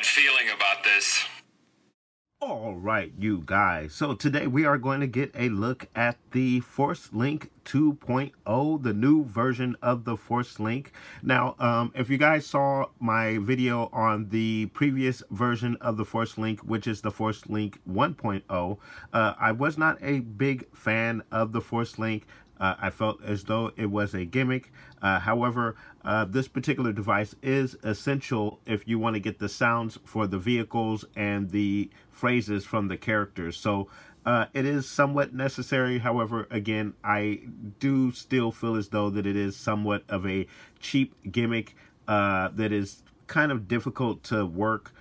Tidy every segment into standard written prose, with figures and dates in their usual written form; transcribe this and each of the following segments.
Feeling about this. All right, you guys. So today we are going to get a look at the Force Link 2.0, the new version of the Force Link. Now, if you guys saw my video on the previous version of the Force Link, which is the Force Link 1.0, I was not a big fan of the Force Link. I felt as though it was a gimmick. However, this particular device is essential if you want to get the sounds for the vehicles and the phrases from the characters. So it is somewhat necessary. However, again, I do still feel as though that it is somewhat of a cheap gimmick that is kind of difficult to work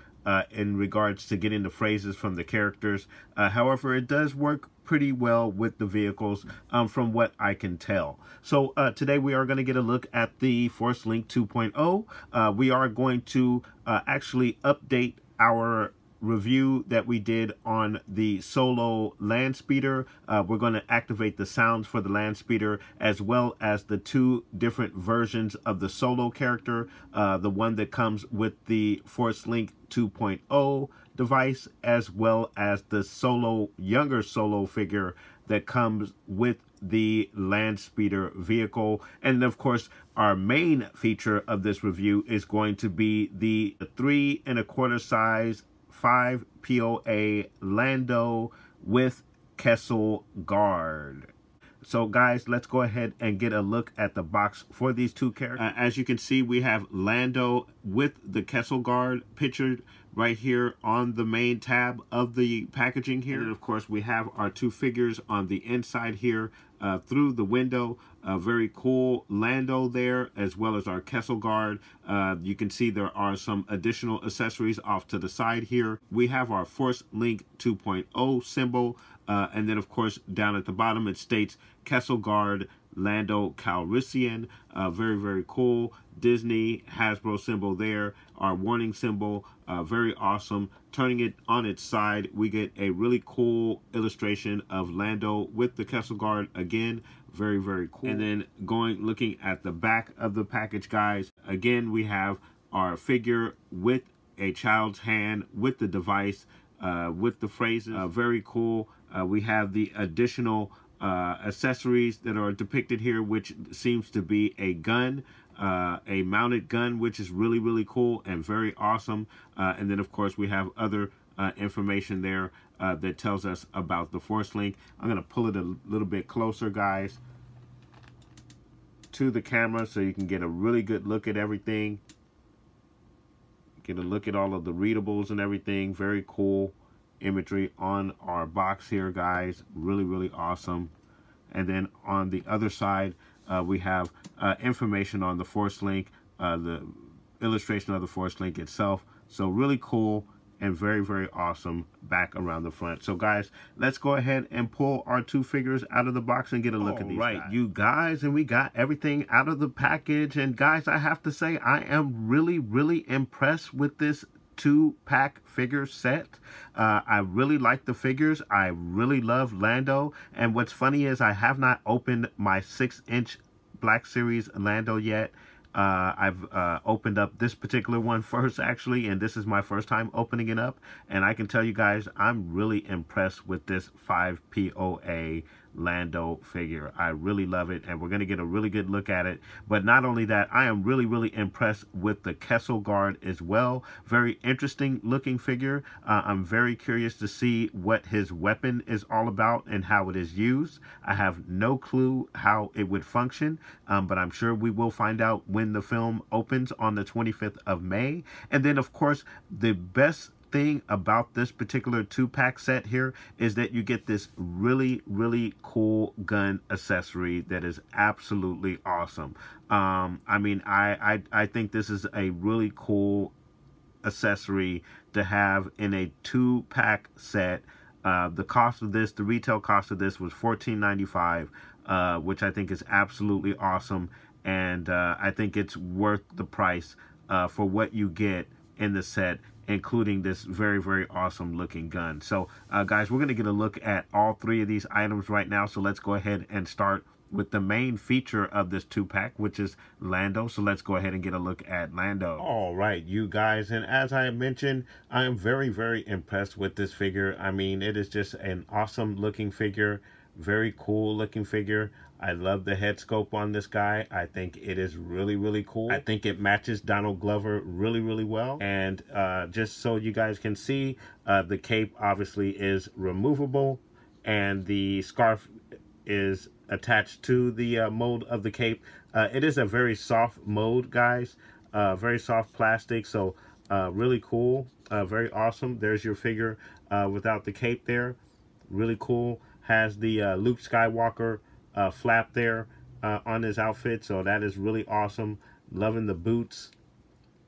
in regards to getting the phrases from the characters. However, it does work pretty well with the vehicles from what I can tell. So today we are going to get a look at the Force Link 2.0. We are going to actually update our review that we did on the Solo land speeder. We're going to activate the sounds for the land speeder, as well as the two different versions of the Solo character, the one that comes with the Force Link 2.0 device, as well as the younger Solo figure that comes with the land speeder vehicle. And of course, our main feature of this review is going to be the 3 1/4 size 5 POA Lando with Kessel guard. So guys, let's go ahead and get a look at the box for these two characters. As you can see, we have Lando with the Kessel guard pictured right here on the main tab of the packaging here. And of course, we have our two figures on the inside here through the window. Very cool Lando there, as well as our Kessel guard. You can see there are some additional accessories off to the side here. We have our Force Link 2.0 symbol. And then, of course, down at the bottom, it states Kessel guard Lando Calrissian. Very, very cool. Disney Hasbro symbol there. Our warning symbol. Very awesome. Turning it on its side, we get a really cool illustration of Lando with the Kessel guard again. Very, very cool. And then looking at the back of the package, guys, again, we have our figure with a child's hand with the device, with the phrases. Very cool. We have the additional accessories that are depicted here, which seems to be a gun, a mounted gun, which is really, really cool and very awesome. And then, of course, we have other information there that tells us about the Force Link. I'm going to pull it a little bit closer, guys, to the camera so you can get a really good look at everything. Get a look at all of the readables and everything. Very cool imagery on our box here, guys. Really, really awesome. And then on the other side, we have information on the Force Link, the illustration of the Force Link itself. So really cool and very, very awesome back around the front. So guys, let's go ahead and pull our two figures out of the box and get a look at these guys. You guys, and we got everything out of the package. And guys, I have to say, I am really, really impressed with this 2-pack figure set. I really like the figures. I really love Lando. And what's funny is I have not opened my 6-inch Black Series Lando yet. I've opened up this particular one first, actually, and this is my first time opening it up. And I can tell you guys, I'm really impressed with this 5 POA Lando figure. I really love it, and we're going to get a really good look at it. But not only that, I am really, really impressed with the Kessel guard as well. Very interesting looking figure. I'm very curious to see what his weapon is all about and how it is used. I have no clue how it would function, but I'm sure we will find out when the film opens on the 25th of May. And then, of course, the best thing about this particular 2-pack set here is that you get this really, really cool gun accessory that is absolutely awesome. I mean, I think this is a really cool accessory to have in a 2-pack set. The cost of this, the retail cost of this was $14.95. which I think is absolutely awesome. And I think it's worth the price for what you get in the set, including this very, very awesome looking gun. So, guys, we're going to get a look at all three of these items right now. So let's go ahead and start with the main feature of this 2-pack, which is Lando. So let's go ahead and get a look at Lando. All right, you guys, and as I mentioned, I am very, very impressed with this figure. I mean, it is just an awesome looking figure, very cool looking figure. I love the head sculpt on this guy. I think it is really, really cool. I think it matches Donald Glover really, really well. And just so you guys can see, the cape obviously is removable, and the scarf is attached to the mold of the cape. It is a very soft mold, guys. Very soft plastic, so really cool. Very awesome. There's your figure without the cape there. Really cool. Has the Luke Skywalker flap there on his outfit, so that is really awesome. Loving the boots,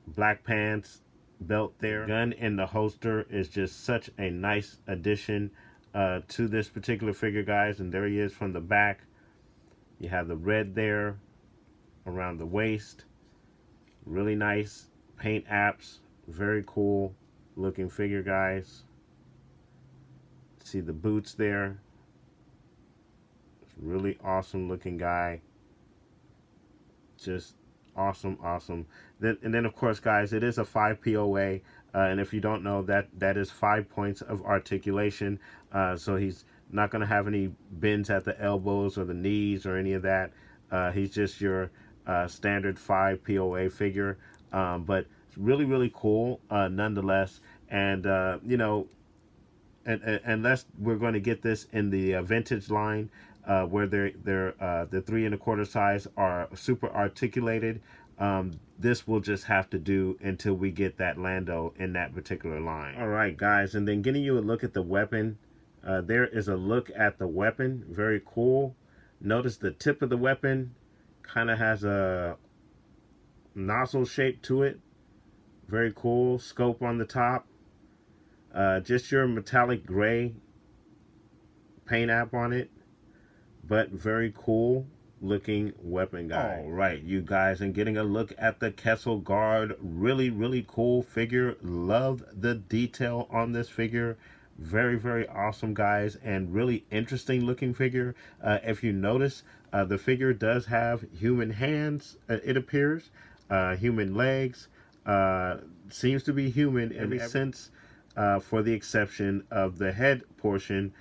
black pants, belt there. Gun in the holster is just such a nice addition to this particular figure, guys. And there he is from the back. You have the red there around the waist. Really nice paint apps. Very cool looking figure, guys. See the boots there. It's really awesome looking guy. Just awesome, awesome. And then of course, guys, it is a 5 POA. And if you don't know, that is 5 points of articulation. So he's not going to have any bends at the elbows or the knees or any of that. He's just your standard 5 POA figure. But it's really, really cool nonetheless. And, you know, unless we're going to get this in the vintage line, where the 3 1/4 size are super articulated, this will just have to do until we get that Lando in that particular line. All right, guys, and then getting you a look at the weapon. There is a look at the weapon. Very cool. Notice the tip of the weapon kind of has a nozzle shape to it. Very cool. Scope on the top. Just your metallic gray paint app on it, but very cool looking weapon, guys. All right, you guys, and getting a look at the Kessel guard. Really, really cool figure. Love the detail on this figure. Very, very awesome, guys, and really interesting looking figure. If you notice, the figure does have human hands, it appears, human legs, seems to be human in every sense, for the exception of the head portion.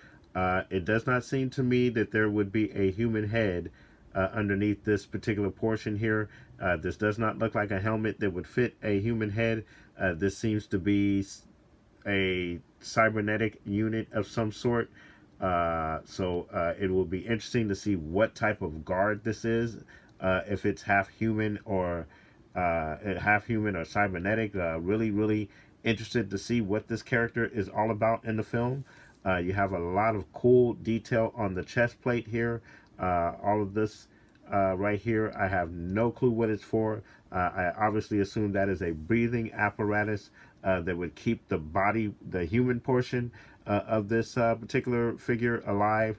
It does not seem to me that there would be a human head underneath this particular portion here. This does not look like a helmet that would fit a human head. This seems to be a cybernetic unit of some sort. So it will be interesting to see what type of guard this is, if it's half human or cybernetic. Really, really interested to see what this character is all about in the film. You have a lot of cool detail on the chest plate here. All of this right here, I have no clue what it's for. I obviously assume that is a breathing apparatus that would keep the body, the human portion of this particular figure alive.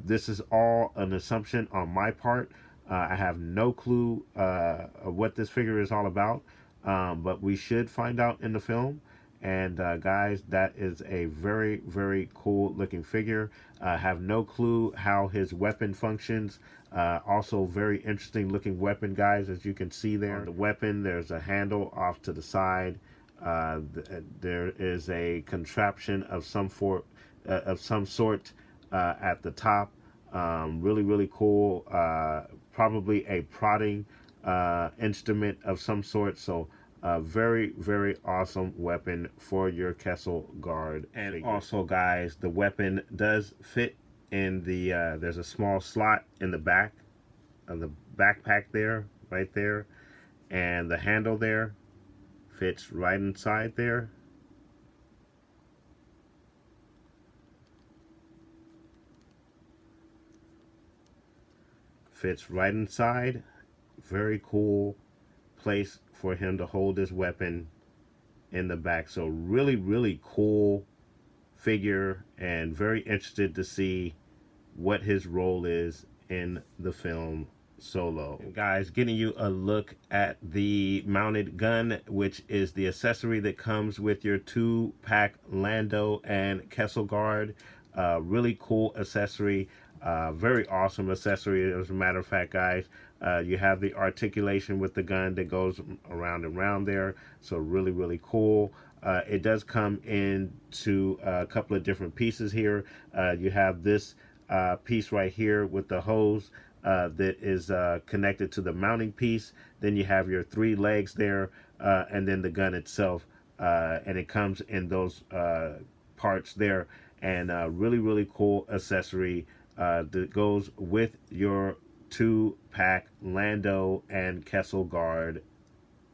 This is all an assumption on my part. I have no clue what this figure is all about, but we should find out in the film. And guys, that is a very, very cool looking figure. Have no clue how his weapon functions. Also very interesting looking weapon, guys, as you can see there. On the weapon, there's a handle off to the side. There is a contraption of some sort at the top. Really, really cool. Probably a prodding instrument of some sort. So very, very awesome weapon for your Kessel guard. And figure. Also, guys, the weapon does fit in the there's a small slot in the back of the backpack there, right there, and the handle there fits right inside there. Fits right inside. Very cool place for him to hold his weapon in the back. So really, really cool figure, and very interested to see what his role is in the film Solo. And guys, getting you a look at the mounted gun, which is the accessory that comes with your 2-pack Lando and Kessel guard. Really cool accessory. Very awesome accessory. As a matter of fact, guys, you have the articulation with the gun that goes around and around there. So really cool. It does come into a couple of different pieces here. You have this piece right here with the hose that is connected to the mounting piece. Then you have your 3 legs there, and then the gun itself, and it comes in those parts there. And really cool accessory that goes with your 2-pack Lando and Kessel guard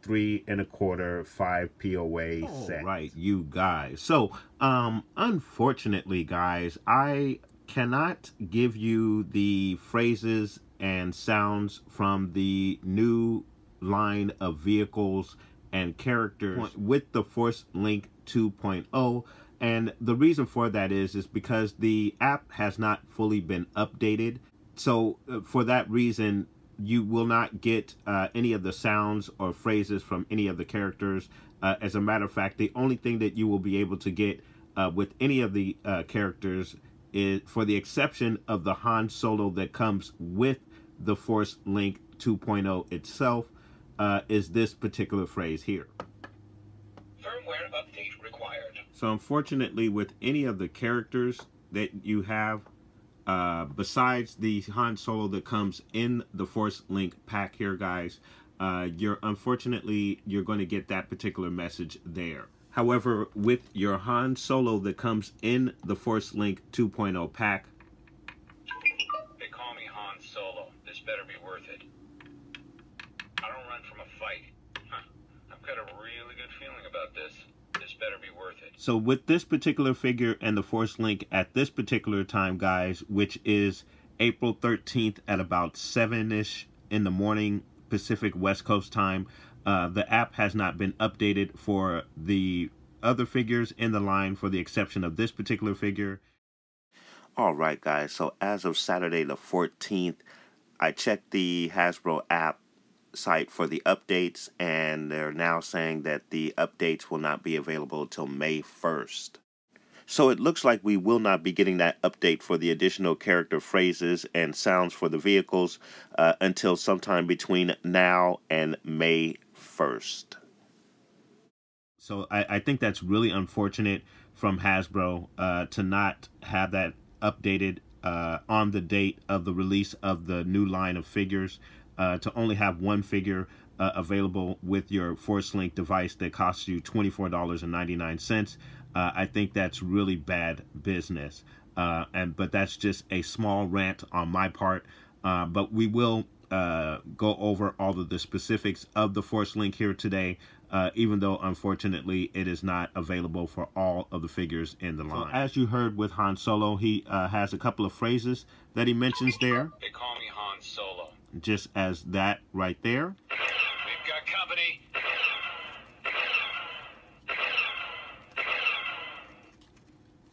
3 1/4 5 POA set. Right, you guys. So unfortunately, guys, I cannot give you the phrases and sounds from the new line of vehicles and characters with the Force Link 2.0. And the reason for that is because the app has not fully been updated. So for that reason, you will not get any of the sounds or phrases from any of the characters. As a matter of fact, the only thing that you will be able to get with any of the characters is, for the exception of the Han Solo that comes with the Force Link 2.0 itself, is this particular phrase here. Firmware update required. So unfortunately, with any of the characters that you have, besides the Han Solo that comes in the Force Link pack here, guys, unfortunately you're going to get that particular message there. However, with your Han Solo that comes in the Force Link 2.0 pack, they call me Han Solo. This better be worth it. I don't run from a fight. I've got a really good feeling about this. This better be worth it. So with this particular figure and the Force Link at this particular time, guys, which is April 13th at about 7-ish in the morning Pacific West Coast time, the app has not been updated for the other figures in the line, for the exception of this particular figure. All right, guys, so as of Saturday the 14th, I checked the Hasbro app site for the updates, and they're now saying that the updates will not be available until May 1st. So it looks like we will not be getting that update for the additional character phrases and sounds for the vehicles until sometime between now and May 1st. So I think that's really unfortunate from Hasbro to not have that updated on the date of the release of the new line of figures, to only have one figure available with your Force Link device that costs you $24.99. I think that's really bad business. But that's just a small rant on my part. But we will go over all of the specifics of the Force Link here today, even though unfortunately it is not available for all of the figures in the line. So, as you heard with Han Solo, he has a couple of phrases that he mentions there. They call me Han Solo. Just as that right there. We've got company.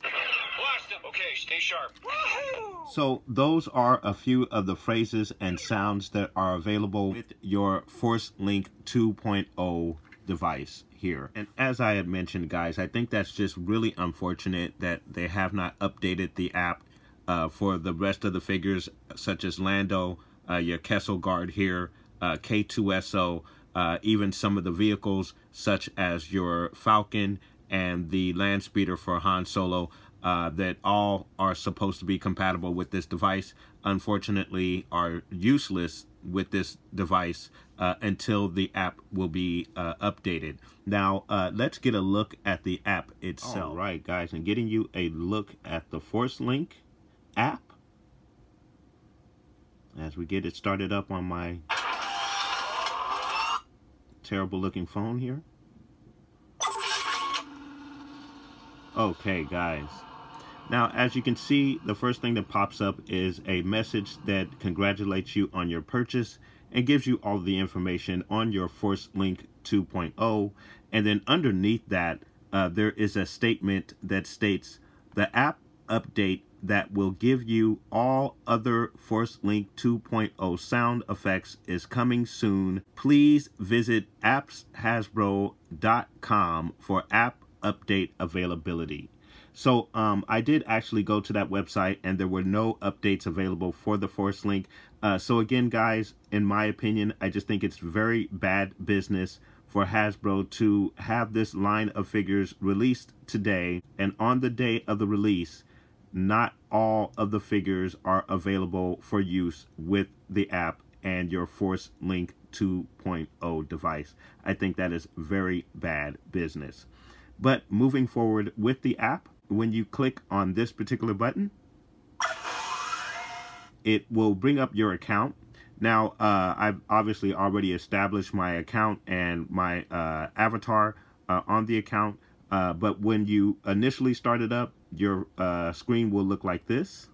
Blast him. Okay, stay sharp. Woohoo! So those are a few of the phrases and sounds that are available with your Force Link 2.0 device here. And as I had mentioned, guys, I think that's just really unfortunate that they have not updated the app for the rest of the figures, such as Lando, your Kessel guard here, K2SO, even some of the vehicles such as your Falcon and the land speeder for Han Solo, that all are supposed to be compatible with this device, unfortunately are useless with this device until the app will be updated. Now, let's get a look at the app itself. All right, guys, and getting you a look at the Force Link app as we get it started up on my terrible looking phone here. Okay, guys. Now, as you can see, the first thing that pops up is a message that congratulates you on your purchase and gives you all the information on your Force Link 2.0. And then underneath that, there is a statement that states the app update that will give you all other Force Link 2.0 sound effects is coming soon. Please visit appshasbro.com for app update availability. So I did actually go to that website and there were no updates available for the Force Link. So again, guys, in my opinion, I just think it's very bad business for Hasbro to have this line of figures released today, and on the day of the release, not all of the figures are available for use with the app and your Force Link 2.0 device. I think that is very bad business. But moving forward with the app, when you click on this particular button, it will bring up your account. Now, I've obviously already established my account and my avatar on the account. But when you initially start it up, your screen will look like this.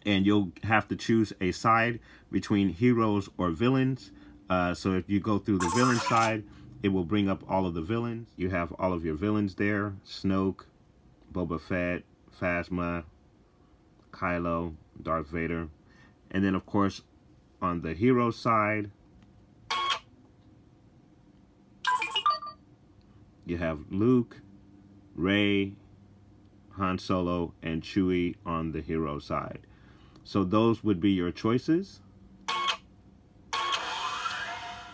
And you'll have to choose a side between heroes or villains. So if you go through the villain side, it will bring up all of the villains. You have all of your villains there: Snoke, Boba Fett, Phasma, Kylo, Darth Vader. And then, of course, on the hero side, you have Luke, Rey, Han Solo, and Chewie on the hero side. So those would be your choices.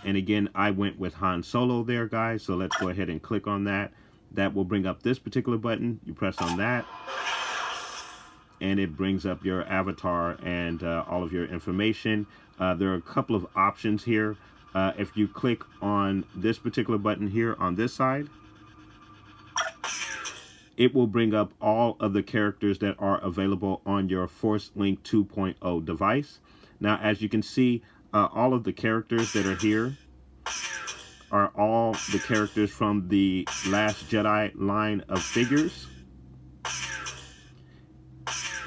And again, I went with Han Solo there, guys. So let's go ahead and click on that. That will bring up this particular button. You press on that, and it brings up your avatar and all of your information. There are a couple of options here. If you click on this particular button here on this side, it will bring up all of the characters that are available on your Force Link 2.0 device. Now, as you can see, all of the characters that are here are all the characters from the Last Jedi line of figures.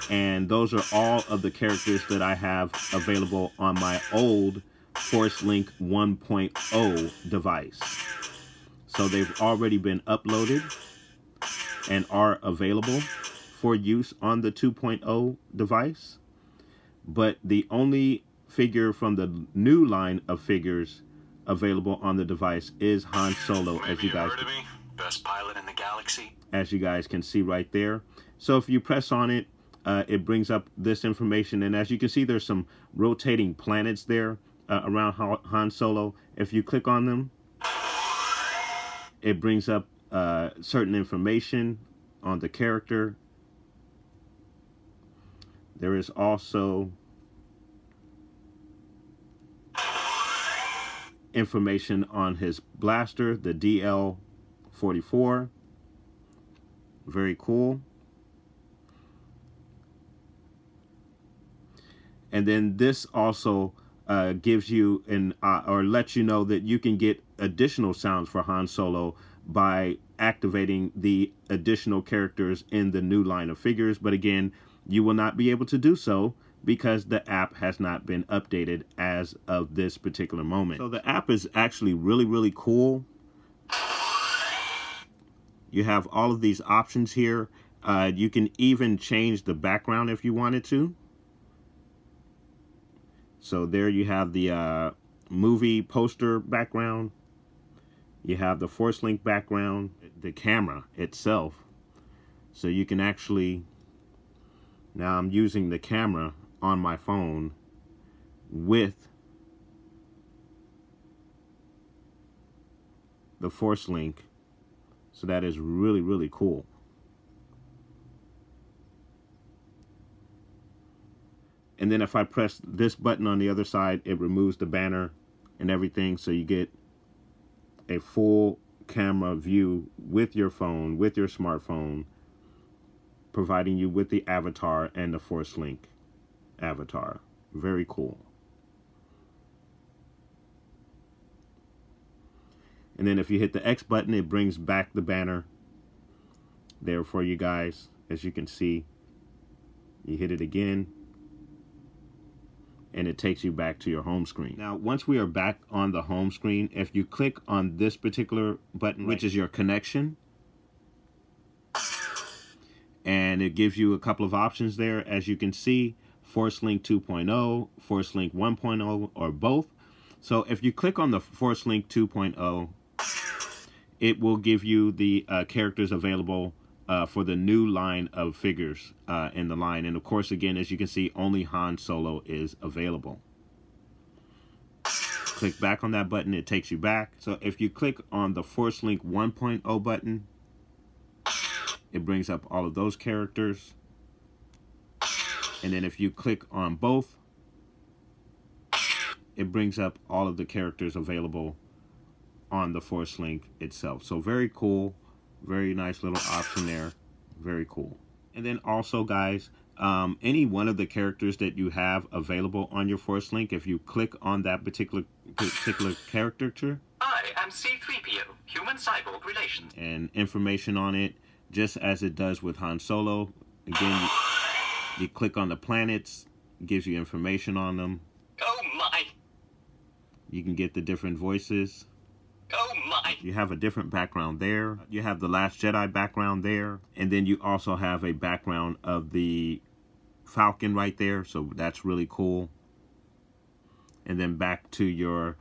And those are all of the characters that I have available on my old Force Link 1.0 device. So they've already been uploaded and are available for use on the 2.0 device. But the only figure from the new line of figures available on the device is Han Solo, as you guys best pilot in the galaxy. As you guys can see right there. So if you press on it, it brings up this information, and as you can see, there's some rotating planets there around Han Solo. If you click on them, it brings up certain information on the character. There is also information on his blaster, the DL-44. Very cool. And then this also gives you or lets you know that you can get additional sounds for Han Solo by activating the additional characters in the new line of figures. But again, you will not be able to do so because the app has not been updated as of this particular moment. So the app is actually really, really cool. You have all of these options here. You can even change the background if you wanted to. So there you have the movie poster background. You have the Force Link background, the camera itself. So you can actually, now I'm using the camera on my phone with the Force Link. So that is really, really cool. And then if I press this button on the other side, it removes the banner and everything. So you get a full camera view with your phone, with your smartphone, providing you with the avatar and the Force Link avatar. Very cool. And then if you hit the X button, it brings back the banner there for you guys. As you can see, you hit it again, and it takes you back to your home screen. Now, once we are back on the home screen, if you click on this particular button, which is your connection, and it gives you a couple of options there, as you can see: Force Link 2.0, Force Link 1.0, or both. So if you click on the Force Link 2.0, it will give you the characters available for the new line of figures in the line. And of course, again, as you can see, only Han Solo is available. Click back on that button, it takes you back. So if you click on the Force Link 1.0 button, it brings up all of those characters. And then if you click on both, it brings up all of the characters available on the Force Link itself. So very cool, very nice little option there. Very cool. And then also, guys, any one of the characters that you have available on your Force Link, if you click on that particular character, I am C-3PO, human cyborg relations, and information on it, just as it does with Han Solo. Again, you click on the planets, it gives you information on them. oh my, You can get the different voices. oh my. You have a different background there. You have the Last Jedi background there. And then you also have a background of the Falcon right there. So that's really cool. And then back to your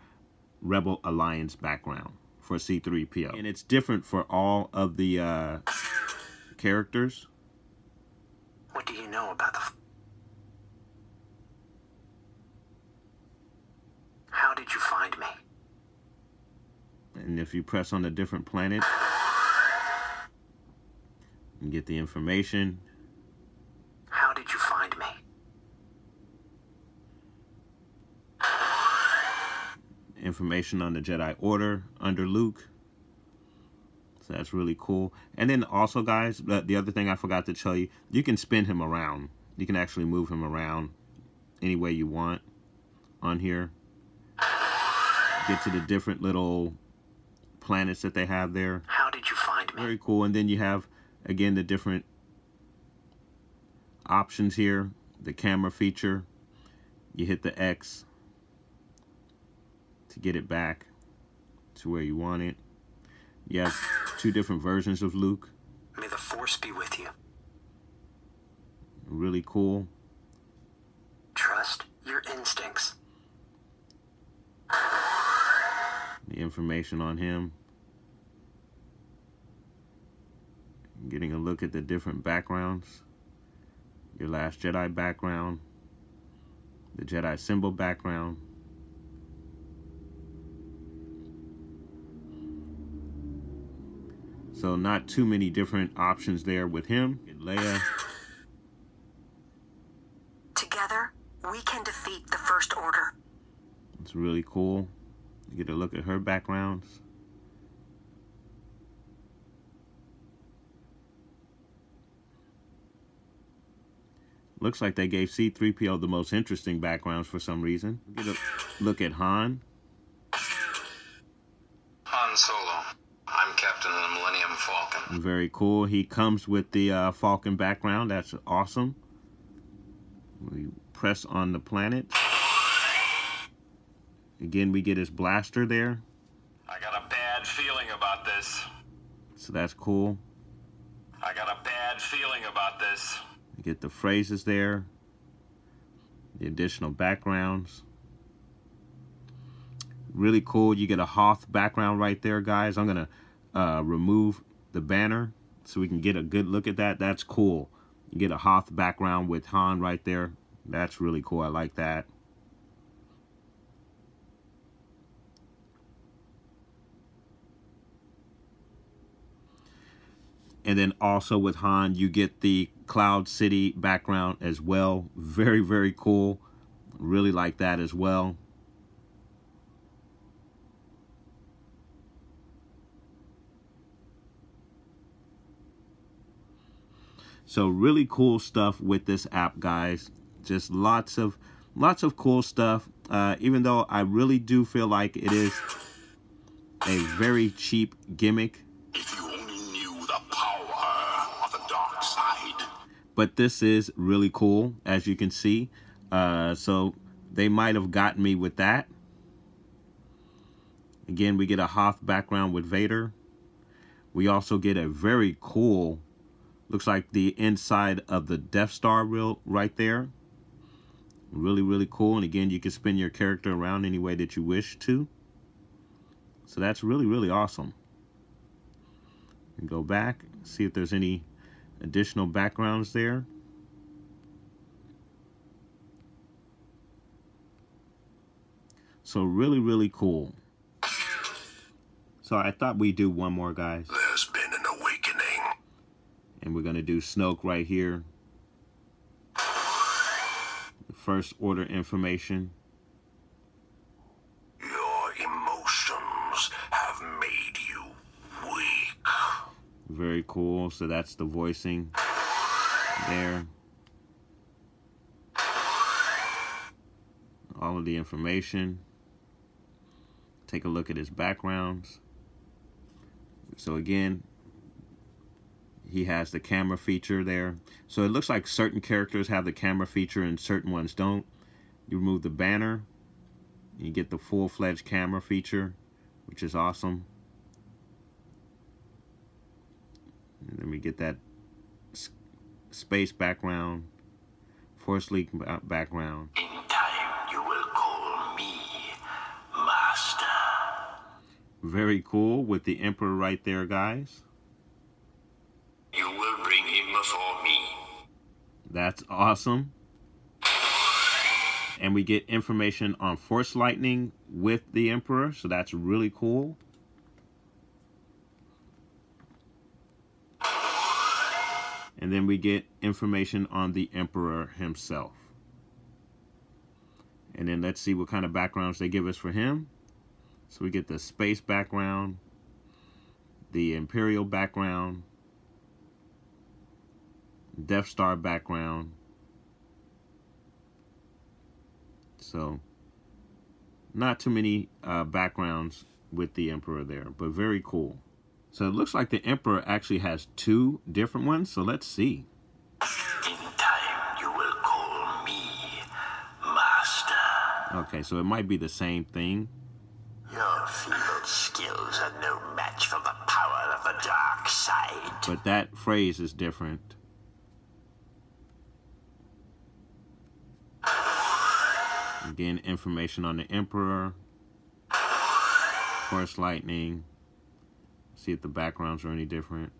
Rebel Alliance background for C-3PO. And it's different for all of the characters. What do you know about the... How did you find me? And if you press on the different planets, you get the information. How did you find me? Information on the Jedi Order under Luke. So that's really cool. And then also, guys, the other thing I forgot to tell you, you can spin him around. You can actually move him around any way you want on here. Get to the different little planets that they have there. How did you find me? Very cool. And then you have, again, the different options here. The camera feature. You hit the X to get it back to where you want it. You have two different versions of Luke. May the Force be with you. Really cool. Trust your instincts. The information on him. Getting a look at the different backgrounds. Your Last Jedi background. The Jedi symbol background. So not too many different options there with him. Leia. Together, we can defeat the First Order. It's really cool. You get a look at her backgrounds. Looks like they gave C-3PO the most interesting backgrounds for some reason. Get a look at Han. Han Solo. I'm captain of the Millennium Falcon. Very cool. He comes with the Falcon background. That's awesome. We press on the planet. Again, we get his blaster there. I got a bad feeling about this. So that's cool. I got a bad feeling about this. You get the phrases there. The additional backgrounds. Really cool. You get a Hoth background right there, guys. I'm going to remove the banner so we can get a good look at that. That's cool. You get a Hoth background with Han right there. That's really cool. I like that. And then also with Han, you get the Cloud City background as well. Very, very cool. Really like that as well. So really cool stuff with this app, guys. Just lots of cool stuff. Even though I really do feel like it is a very cheap gimmick. If you only knew the power of the dark side. But this is really cool, as you can see. So they might have gotten me with that. Again, we get a Hoth background with Vader. We also get a very cool Looks like the inside of the Death Star right there. Really, really cool. And again, you can spin your character around any way that you wish to. So that's really, really awesome. And go back, see if there's any additional backgrounds there. So really, really cool. So I thought we'd do one more, guys. There's been an awakening. And we're going to do Snoke right here. The First Order information. Your emotions have made you weak. Very cool. So that's the voicing there. All of the information. Take a look at his backgrounds. So again, he has the camera feature there. So it looks like certain characters have the camera feature and certain ones don't. You remove the banner, you get the full-fledged camera feature, which is awesome. And then we get that space background, Force Link background. In time, you will call me Master. Very cool with the Emperor right there, guys. You will bring him before me. That's awesome. And we get information on Force Lightning with the Emperor, so that's really cool. And then we get information on the Emperor himself. And then let's see what kind of backgrounds they give us for him. So we get the space background, the Imperial background, Death Star background. So not too many backgrounds with the Emperor there, but very cool. So it looks like the Emperor actually has two different ones. So let's see. In time, you will call me Master. Okay, so it might be the same thing. Your feeble skills are no match for the power of the dark side. But that phrase is different. Again, information on the Emperor, Force Lightning. See if the backgrounds are any different.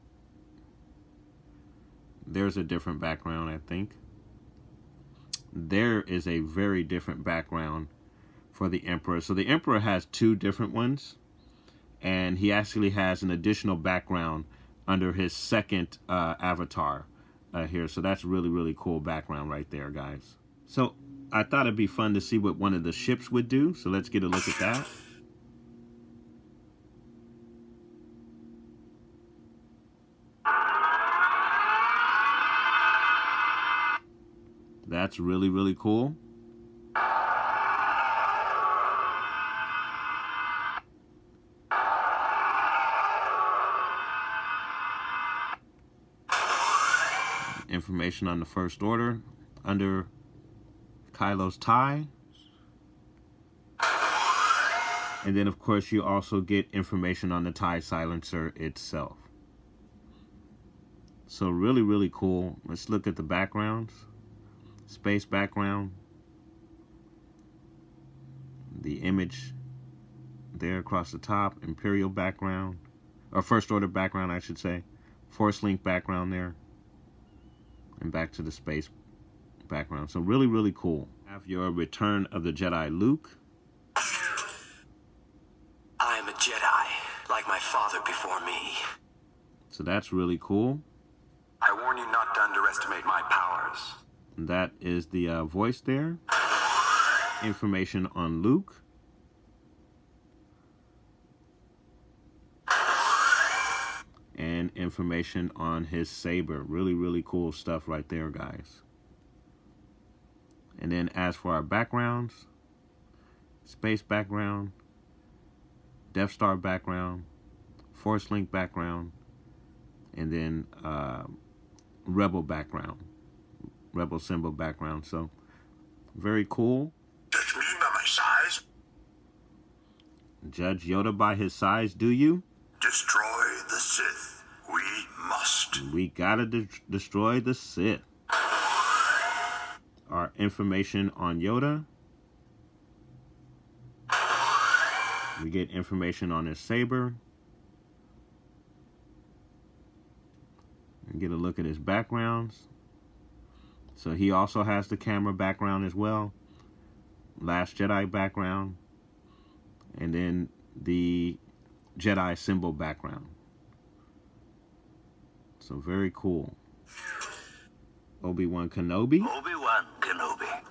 There's a different background, I think. There is a very different background for the Emperor. So the Emperor has two different ones, and he actually has an additional background under his second avatar here. So that's really, really cool background right there, guys. So I thought it'd be fun to see what one of the ships would do. So let's get a look at that. That's really, really cool. Information on the First Order under Kylo's tie. And then, of course, you also get information on the tie silencer itself. So really, really cool. Let's look at the backgrounds. Space background. The image there across the top. Imperial background. Or First Order background, I should say. Force Link background there. And back to the space background. So really, really cool. Have your Return of the Jedi Luke. I am a Jedi, like my father before me. So that's really cool. I warn you not to underestimate my powers. That is the voice there. Information on Luke. And information on his saber. Really, really cool stuff right there, guys. And then as for our backgrounds, space background, Death Star background, Force Link background, and then Rebel background, Rebel symbol background. So very cool. Judge me by my size? Judge Yoda by his size, do you? Destroy the Sith. We must. first. We gotta destroy the Sith. Our information on Yoda. We get information on his saber. And get a look at his backgrounds. So he also has the camera background as well. Last Jedi background. And then the Jedi symbol background. So very cool. Obi-Wan Kenobi. ObiWan Kenobi.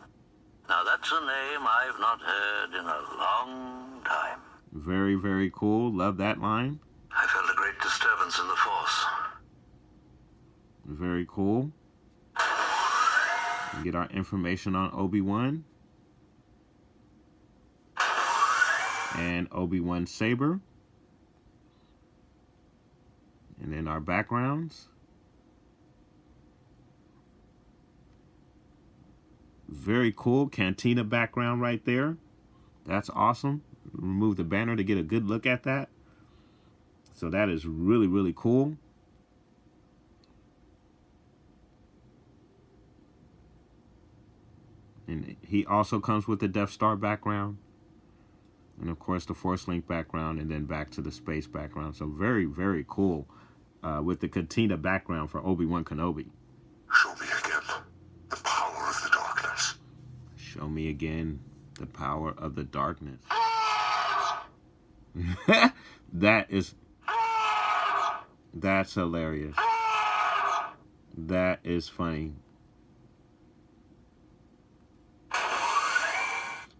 Now that's a name I've not heard in a long time. Very, very cool. Love that line. I felt a great disturbance in the Force. Very cool. We get our information on Obi-Wan. And Obi-Wan's saber. And then our backgrounds. Very cool. Cantina background right there. That's awesome. Remove the banner to get a good look at that. So that is really, really cool. And he also comes with the Death Star background. And of course the Force Link background, and then back to the space background. So very, very cool with the Cantina background for Obi-Wan Kenobi. Show me again the power of the darkness. Show me again the power of the darkness. That's hilarious. That is funny.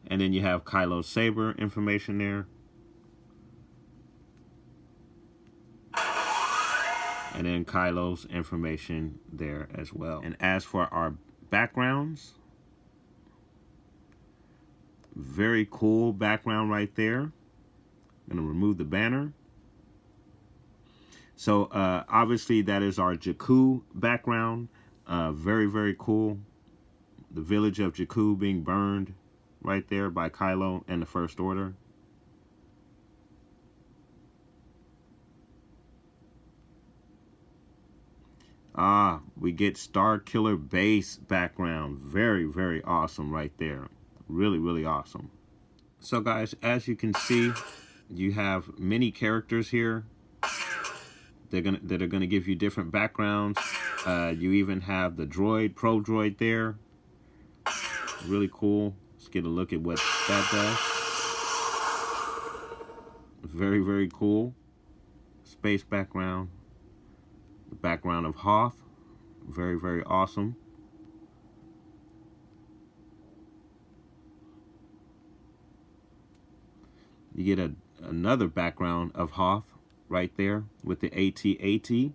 And then you have Kylo's saber information there. And then Kylo's information there as well. And as for our backgrounds, very cool background right there. I'm going to remove the banner. So obviously that is our Jakku background. Very, very cool. The village of Jakku being burned right there by Kylo and the First Order. We get Star Killer Base background. Very, very awesome right there. Really, really awesome. So guys, as you can see, you have many characters here. That are gonna give you different backgrounds. You even have the droid, Pro Droid there. Really cool. Let's get a look at what that does. Very, very cool. Space background. The background of Hoth. Very, very awesome. You get another background of Hoth right there with the AT-AT.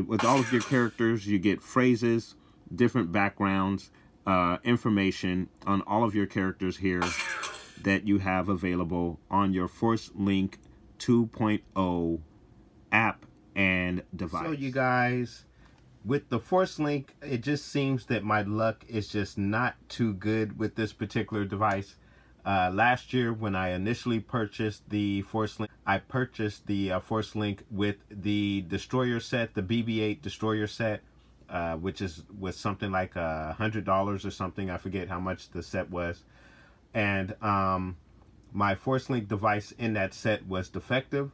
With all of your characters, you get phrases, different backgrounds, information on all of your characters here that you have available on your Force Link 2.0 app and device. So you guys, with the Force Link, it just seems that my luck is just not too good with this particular device. Last year when I initially purchased the Force Link, I purchased the Force Link with the destroyer set, the BB-8 destroyer set, which was something like $100 or something. I forget how much the set was. And my Force Link device in that set was defective.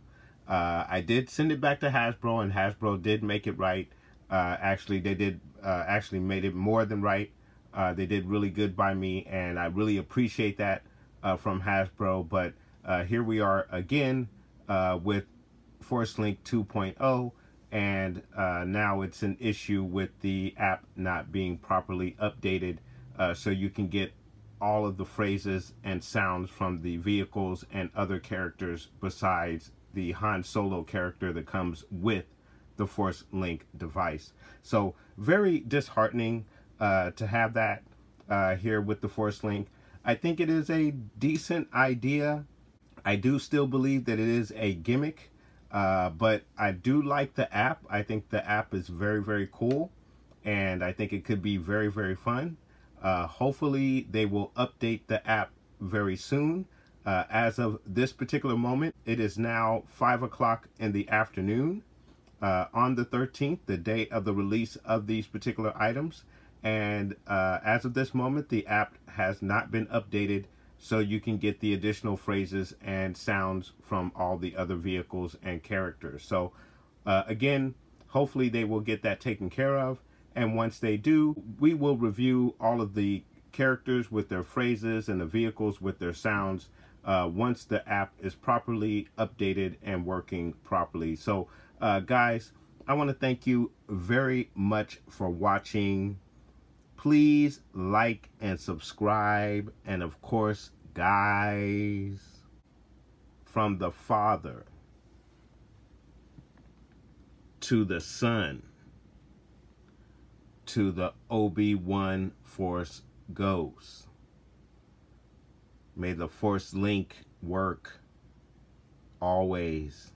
I did send it back to Hasbro, and Hasbro did make it right. Actually, they did actually made it more than right. They did really good by me, and I really appreciate that from Hasbro. But here we are again with Force Link 2.0, and now it's an issue with the app not being properly updated, so you can get all of the phrases and sounds from the vehicles and other characters besides the Han Solo character that comes with the Force Link device. So very disheartening to have that here with the Force Link. I think it is a decent idea. I do still believe that it is a gimmick, but I do like the app. I think the app is very, very cool, and I think it could be very, very fun. Hopefully they will update the app very soon. As of this particular moment, it is now 5 o'clock in the afternoon. on the 13th, the day of the release of these particular items. And as of this moment, the app has not been updated, so you can get the additional phrases and sounds from all the other vehicles and characters. So again, hopefully they will get that taken care of. And once they do, we will review all of the characters with their phrases and the vehicles with their sounds once the app is properly updated and working properly. So guys, I want to thank you very much for watching. Please like and subscribe. And of course, guys, from the Father to the Son to the ObiWan Force Ghost, may the Force link work always.